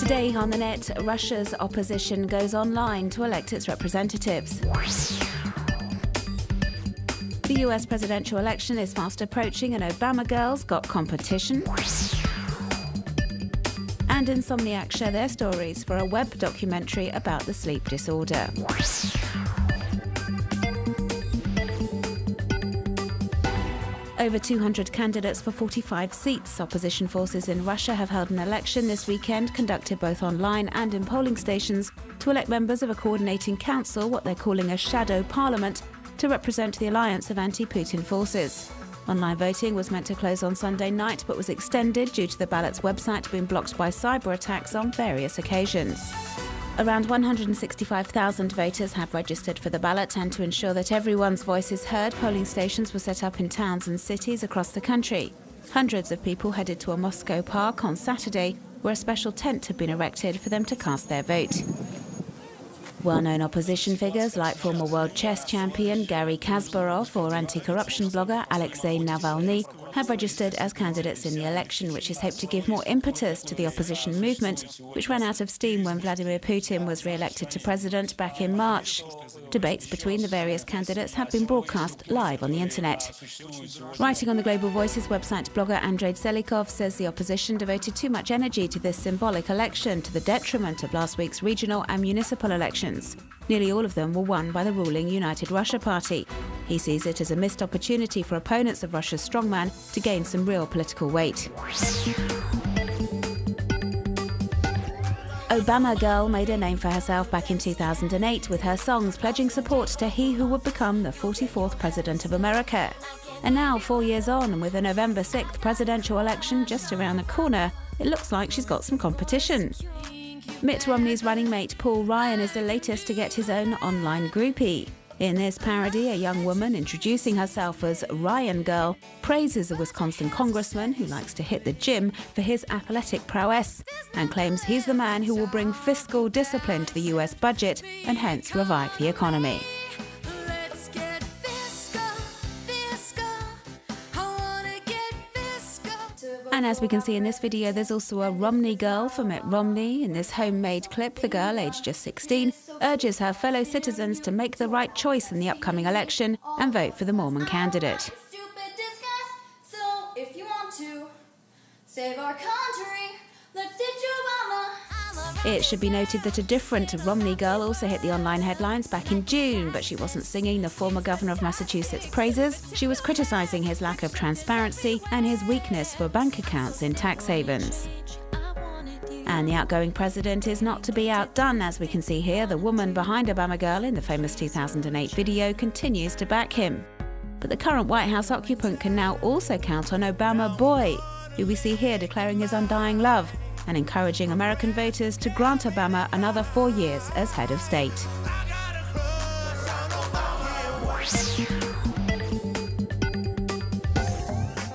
Today on the net, Russia's opposition goes online to elect its representatives. The US presidential election is fast approaching and Obama girls got competition. And Insomniac share their stories for a web documentary about the sleep disorder. Over 200 candidates for 45 seats. Opposition forces in Russia have held an election this weekend, conducted both online and in polling stations, to elect members of a coordinating council, what they're calling a shadow parliament, to represent the alliance of anti-Putin forces. Online voting was meant to close on Sunday night, but was extended due to the ballot's website being blocked by cyber attacks on various occasions. Around 165,000 voters have registered for the ballot, and to ensure that everyone's voice is heard, polling stations were set up in towns and cities across the country. Hundreds of people headed to a Moscow park on Saturday, where a special tent had been erected for them to cast their vote. Well-known opposition figures like former world chess champion Garry Kasparov or anti-corruption blogger Alexei Navalny have registered as candidates in the election, which is hoped to give more impetus to the opposition movement, which ran out of steam when Vladimir Putin was re-elected to president back in March. Debates between the various candidates have been broadcast live on the internet. Writing on the Global Voices website, blogger Andrei Tselikov says the opposition devoted too much energy to this symbolic election to the detriment of last week's regional and municipal elections. Nearly all of them were won by the ruling United Russia Party. He sees it as a missed opportunity for opponents of Russia's strongman to gain some real political weight. Obama Girl made a name for herself back in 2008 with her songs pledging support to he who would become the 44th President of America. And now, 4 years on, and with the November 6th presidential election just around the corner, it looks like she's got some competition. Mitt Romney's running mate Paul Ryan is the latest to get his own online groupie. In this parody, a young woman introducing herself as Ryan Girl praises a Wisconsin congressman who likes to hit the gym for his athletic prowess and claims he's the man who will bring fiscal discipline to the US budget and hence revive the economy. And as we can see in this video, there's also a Romney girl for Mitt Romney. In this homemade clip, the girl, aged just 16, urges her fellow citizens to make the right choice in the upcoming election and vote for the Mormon candidate. So if you want to save our country, let's ditch Obama. It should be noted that a different Romney girl also hit the online headlines back in June, but she wasn't singing the former governor of Massachusetts' praises. She was criticizing his lack of transparency and his weakness for bank accounts in tax havens. And the outgoing president is not to be outdone. As we can see here, the woman behind Obama Girl in the famous 2008 video continues to back him. But the current White House occupant can now also count on Obama Boy, who we see here declaring his undying love and encouraging American voters to grant Obama another 4 years as head of state.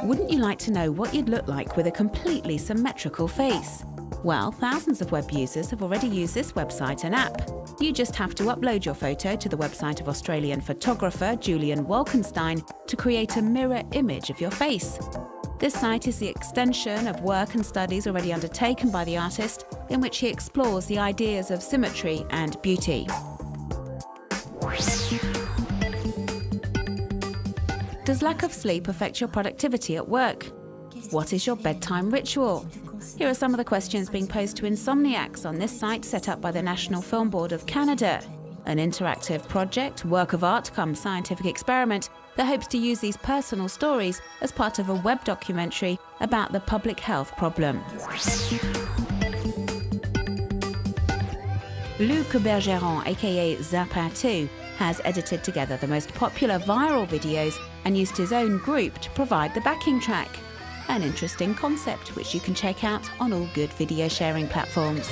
Wouldn't you like to know what you'd look like with a completely symmetrical face? Well, thousands of web users have already used this website and app. You just have to upload your photo to the website of Australian photographer Julian Wolkenstein to create a mirror image of your face. This site is the extension of work and studies already undertaken by the artist, in which he explores the ideas of symmetry and beauty. Does lack of sleep affect your productivity at work? What is your bedtime ritual? Here are some of the questions being posed to insomniacs on this site set up by the National Film Board of Canada. An interactive project, work of art come scientific experiment that hopes to use these personal stories as part of a web documentary about the public health problem. Luc Bergeron, aka Zappa2, has edited together the most popular viral videos and used his own group to provide the backing track. An interesting concept which you can check out on all good video sharing platforms.